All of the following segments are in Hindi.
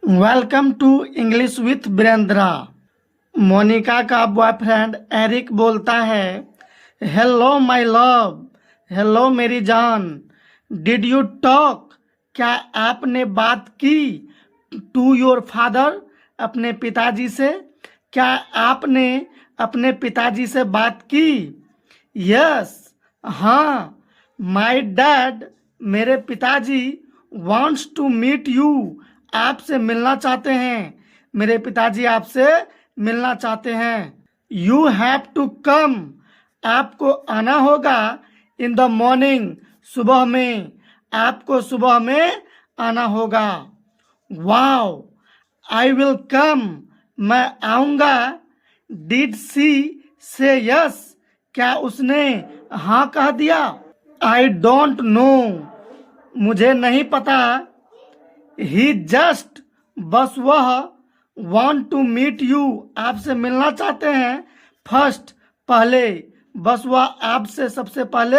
Welcome to English with Virendra. Monica का बॉयफ्रेंड एरिक बोलता है, हेलो माय लव, हेलो मेरी जान, डिड यू टॉक, क्या आपने बात की टू योर फादर, अपने पिताजी से, क्या आपने अपने पिताजी से बात की? यस, हाँ, माय डैड, मेरे पिताजी वांट्स टू मीट यू, आपसे मिलना चाहते हैं, मेरे पिताजी आपसे मिलना चाहते हैं। यू हैव टू कम, आपको आना होगा, इन द मॉर्निंग, सुबह में, आपको सुबह में आना होगा। वाओ, आई विल कम, मैं आऊंगा। डिड सी से यस, क्या उसने हाँ कह दिया? आई डोंट नो, मुझे नहीं पता। ही जस्ट, बस वह, वॉन्ट टू मीट यू, आपसे मिलना चाहते हैं, फर्स्ट, पहले, बस वह आपसे सबसे पहले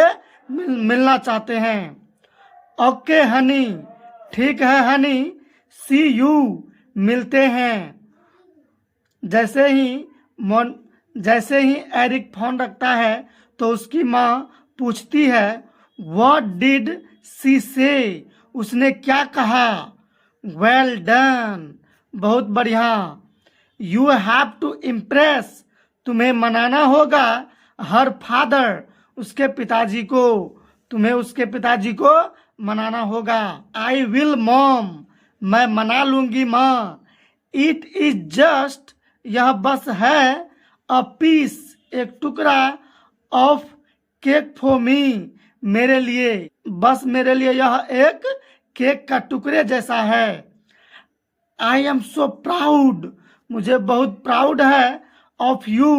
मिलना चाहते हैं। ओके हनी, ठीक है हनी, सी यू, मिलते हैं। जैसे ही एरिक फोन रखता है तो उसकी माँ पूछती है, व्हाट डिड सी से, उसने क्या कहा? वेल डन, बहुत बढ़िया। यू हैव टू इम्प्रेस, तुम्हें मनाना होगा, हर फादर, उसके पिताजी को, तुम्हें उसके पिताजी को मनाना होगा। आई विल मॉम, मैं मना लूंगी माँ। इट इज जस्ट, यह बस है, अ पीस, एक टुकड़ा, ऑफ केक फॉर मी, मेरे लिए, बस मेरे लिए यह एक केक का टुकड़े जैसा है। आई एम सो प्राउड, मुझे बहुत प्राउड है, ऑफ यू,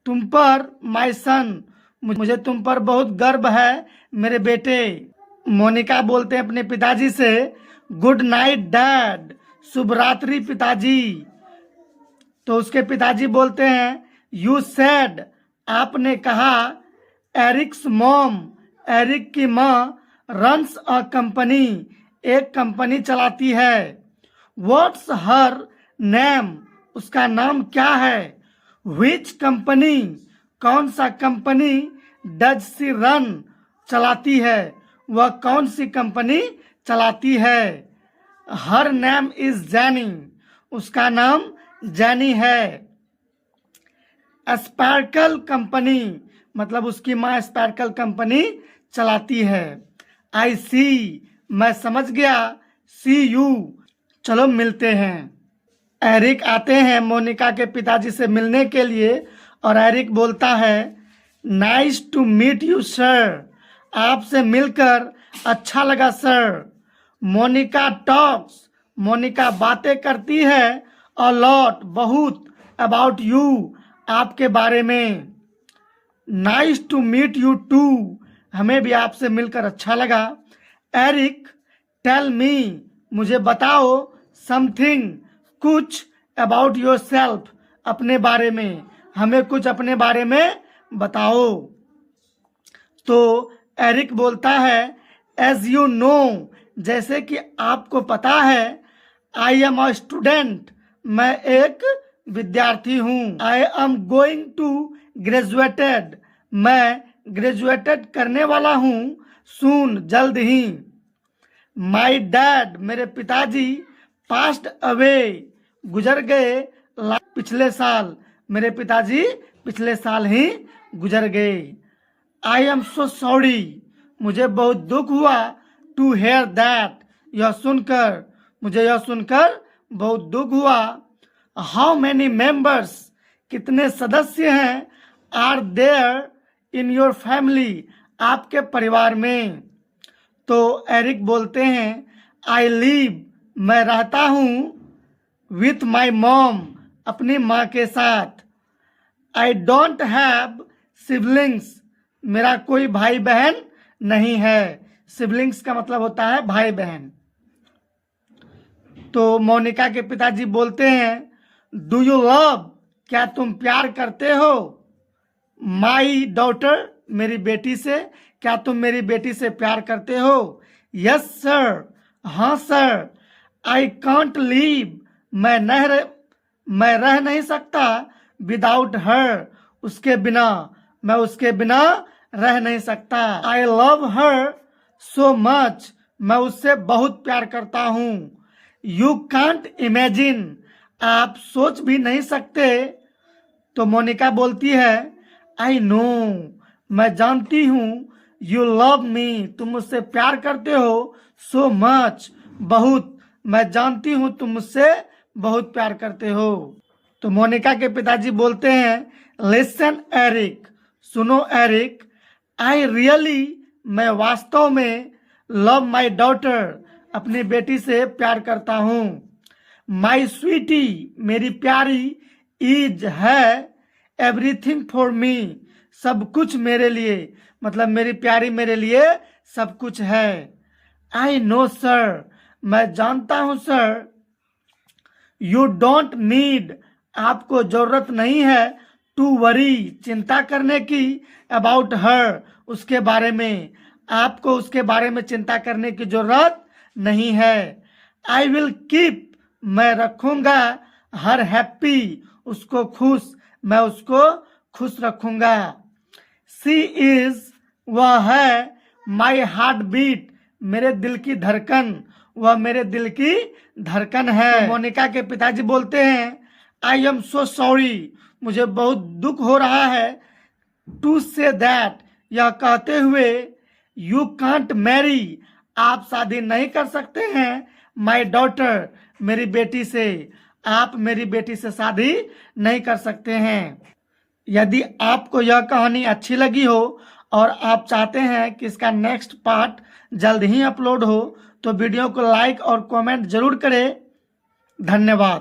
तुम पर, माई सन, मुझे तुम पर बहुत गर्व है, मेरे बेटे। मोनिका बोलते हैं अपने पिताजी से, गुड नाइट डैड, शुभ रात्रि पिताजी। तो उसके पिताजी बोलते हैं, यू सेड, आपने कहा, एरिक्स मॉम, एरिक की माँ, रन्स अ कंपनी, एक कंपनी चलाती है। व्हाट्स हर नेम, उसका नाम क्या है? विच कंपनी, कौन सा कंपनी, डज सी रन, चलाती है, वह कौन सी कंपनी चलाती है? हर नेम इज जैनी, उसका नाम जैनी है। स्पार्कल कंपनी, मतलब उसकी माँ स्पार्कल कंपनी चलाती है। आई सी, मैं समझ गया। सी यू, चलो मिलते हैं। एरिक आते हैं मोनिका के पिताजी से मिलने के लिए और एरिक बोलता है, nice to meet you sir, आपसे मिलकर अच्छा लगा सर। मोनिका टॉक्स, मोनिका बातें करती है, अ लॉट, बहुत, अबाउट यू, आपके बारे में। Nice to meet you too, हमें भी आपसे मिलकर अच्छा लगा। एरिक, टेल मी, मुझे बताओ, समथिंग, कुछ, अबाउट योर सेल्फ, अपने बारे में, हमें कुछ अपने बारे में बताओ। तो एरिक बोलता है, एज यू नो, जैसे कि आपको पता है, आई एम अ स्टूडेंट, मैं एक विद्यार्थी हूँ। I am going to graduated, मैं ग्रेजुएटेड करने वाला हूँ, सून, जल्द ही। माई डैड, मेरे पिताजी, पास्ट अवे, गुजर गए, पिछले साल, मेरे पिताजी पिछले साल ही गुजर गए। आई एम सो सॉरी, मुझे बहुत दुख हुआ, टू हेयर दैट, यह सुनकर, मुझे यह सुनकर बहुत दुख हुआ। हाउ मैनी मेंबर्स, कितने सदस्य हैं, are there in your family, आपके परिवार में? तो एरिक बोलते हैं, आई लिव, मैं रहता हूँ, विथ माई मॉम, अपनी माँ के साथ। आई डोंट हैव सिबलिंग्स, मेरा कोई भाई बहन नहीं है। सिबलिंग्स का मतलब होता है भाई बहन। तो मोनिका के पिताजी बोलते हैं, डू यू लव, क्या तुम प्यार करते हो, माई डॉटर, मेरी बेटी से, क्या तुम मेरी बेटी से प्यार करते हो? यस सर, हाँ सर। आई कांट लीव, मैं रह नहीं सकता विदाउट हर, उसके बिना, मैं उसके बिना रह नहीं सकता। I love her so much, मैं उससे बहुत प्यार करता हूँ। यू कांट इमेजिन, आप सोच भी नहीं सकते। तो मोनिका बोलती है आई नो, मैं जानती हूँ। यू लव मी, तुम मुझसे प्यार करते हो। सो मच, बहुत, मैं जानती हूँ तुम मुझसे बहुत प्यार करते हो। तो मोनिका के पिताजी बोलते हैं लिसन एरिक, सुनो एरिक, आई रियली, मैं वास्तव में, लव माई डॉटर, अपनी बेटी से प्यार करता हूँ। माई स्वीटी, मेरी प्यारी, इज, है, एवरीथिंग फॉर मी, सब कुछ मेरे लिए, मतलब मेरी प्यारी मेरे लिए सब कुछ है। आई नो सर, मैं जानता हूँ सर। यू डोंट नीड, आपको जरूरत नहीं है। टू वरी, चिंता करने की। अबाउट हर, उसके बारे में, आपको उसके बारे में चिंता करने की जरूरत नहीं है। आई विल कीप, मैं रखूंगा। हर हैप्पी, उसको खुश, मैं उसको खुश रखूंगा। सी इज, वह है, माई हार्ट बीट, मेरे दिल की धड़कन, वह मेरे दिल की धड़कन है। तो मोनिका के पिताजी बोलते हैं आई एम सो सॉरी, मुझे बहुत दुख हो रहा है। टू से दैट, यह कहते हुए। यू कांट मैरी, आप शादी नहीं कर सकते हैं। माई डॉटर, मेरी बेटी से, आप मेरी बेटी से शादी नहीं कर सकते हैं। यदि आपको यह कहानी अच्छी लगी हो और आप चाहते हैं कि इसका नेक्स्ट पार्ट जल्द ही अपलोड हो, तो वीडियो को लाइक और कमेंट जरूर करें। धन्यवाद।